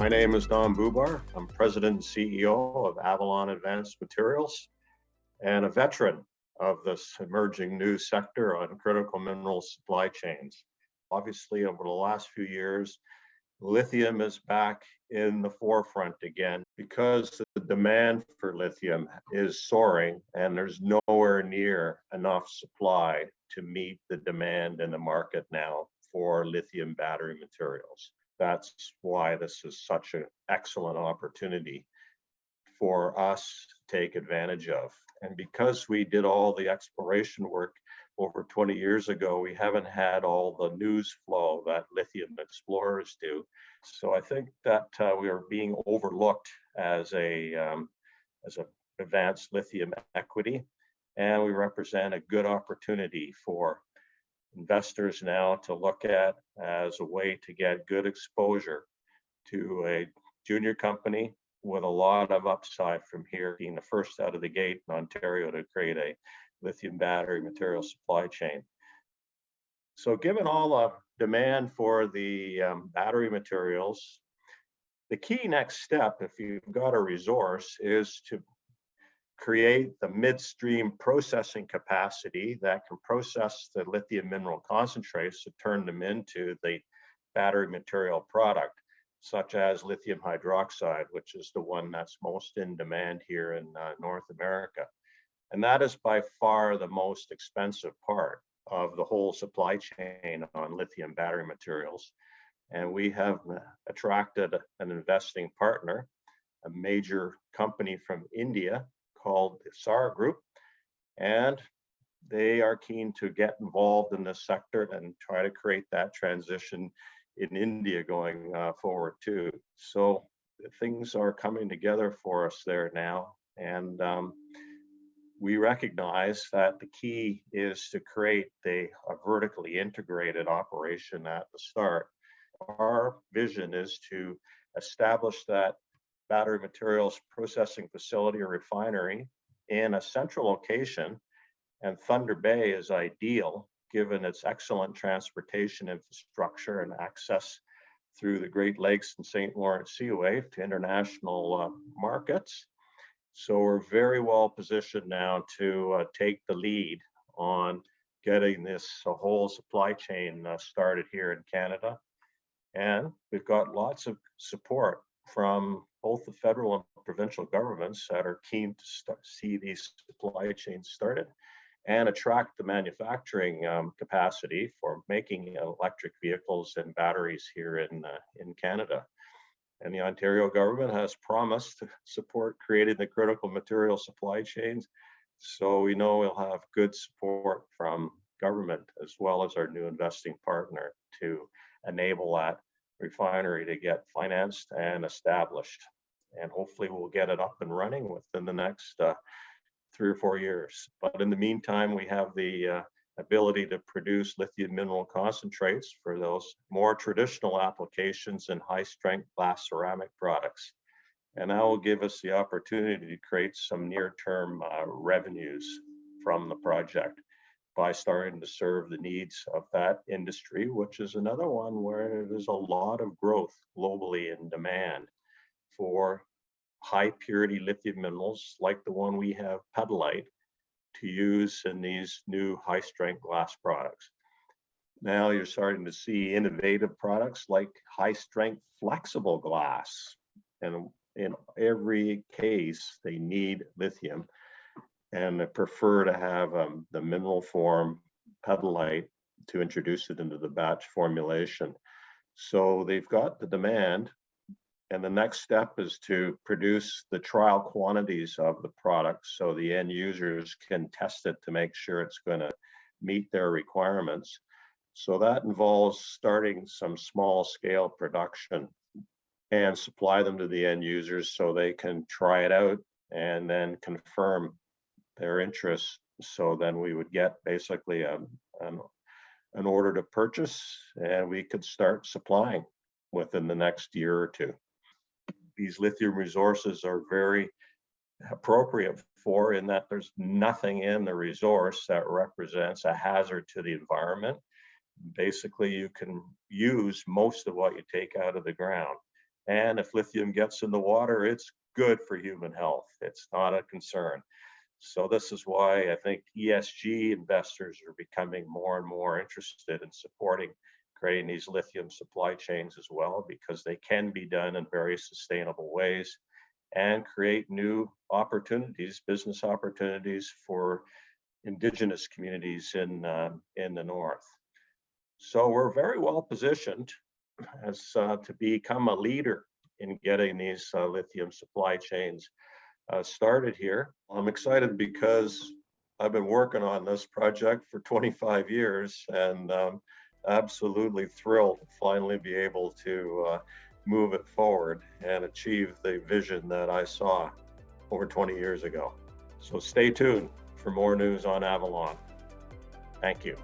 My name is Don Bubar. I'm President and CEO of Avalon Advanced Materials and a veteran of this emerging new sector on critical mineral supply chains. Obviously, over the last few years, lithium is back in the forefront again because the demand for lithium is soaring and there's nowhere near enough supply to meet the demand in the market now for lithium battery materials. That's why this is such an excellent opportunity for us to take advantage of. And because we did all the exploration work over 20 years ago, we haven't had all the news flow that lithium explorers do. So I think that we are being overlooked as a advanced lithium equity, and we represent a good opportunity for investors now to look at as a way to get good exposure to a junior company with a lot of upside from here, being the first out of the gate in Ontario to create a lithium battery material supply chain. So given all the demand for the battery materials, the key next step, if you've got a resource, is to create the midstream processing capacity that can process the lithium mineral concentrates to turn them into the battery material product, such as lithium hydroxide, which is the one that's most in demand here in North America. And that is by far the most expensive part of the whole supply chain on lithium battery materials. And we have attracted an investing partner, a major company from India called the SAR Group, and they are keen to get involved in this sector and try to create that transition in India going forward too. So things are coming together for us there now, and we recognize that the key is to create a vertically integrated operation at the start. Our vision is to establish that battery materials processing facility or refinery in a central location, and Thunder Bay is ideal given its excellent transportation infrastructure and access through the Great Lakes and St. Lawrence Seaway to international markets. So we're very well positioned now to take the lead on getting this whole supply chain started here in Canada. And we've got lots of support from both the federal and provincial governments that are keen to see these supply chains started and attract the manufacturing capacity for making electric vehicles and batteries here in Canada. And the Ontario government has promised to support creating the critical material supply chains. So we know we'll have good support from government as well as our new investing partner to enable that refinery to get financed and established. And hopefully we'll get it up and running within the next 3 or 4 years. But in the meantime, we have the ability to produce lithium mineral concentrates for those more traditional applications in high strength glass ceramic products. And that will give us the opportunity to create some near-term revenues from the project by starting to serve the needs of that industry, which is another one where there's a lot of growth globally in demand for high purity lithium minerals like the one we have, petalite, to use in these new high strength glass products. Now you're starting to see innovative products like high strength flexible glass. And in every case, they need lithium and they prefer to have the mineral form petalite to introduce it into the batch formulation. So they've got the demand, and the next step is to produce the trial quantities of the product so the end users can test it to make sure it's going to meet their requirements. So that involves starting some small scale production and supply them to the end users so they can try it out and then confirm their interest. So then we would get basically an order to purchase, and we could start supplying within the next year or two. These lithium resources are very appropriate for in that there's nothing in the resource that represents a hazard to the environment. Basically, you can use most of what you take out of the ground. And if lithium gets in the water, it's good for human health. It's not a concern. So this is why I think ESG investors are becoming more and more interested in supporting creating these lithium supply chains as well, because they can be done in very sustainable ways and create new opportunities, business opportunities for indigenous communities in the north. So we're very well positioned as to become a leader in getting these lithium supply chains started here. I'm excited because I've been working on this project for 25 years and absolutely thrilled to finally be able to move it forward and achieve the vision that I saw over 20 years ago. So stay tuned for more news on Avalon. Thank you.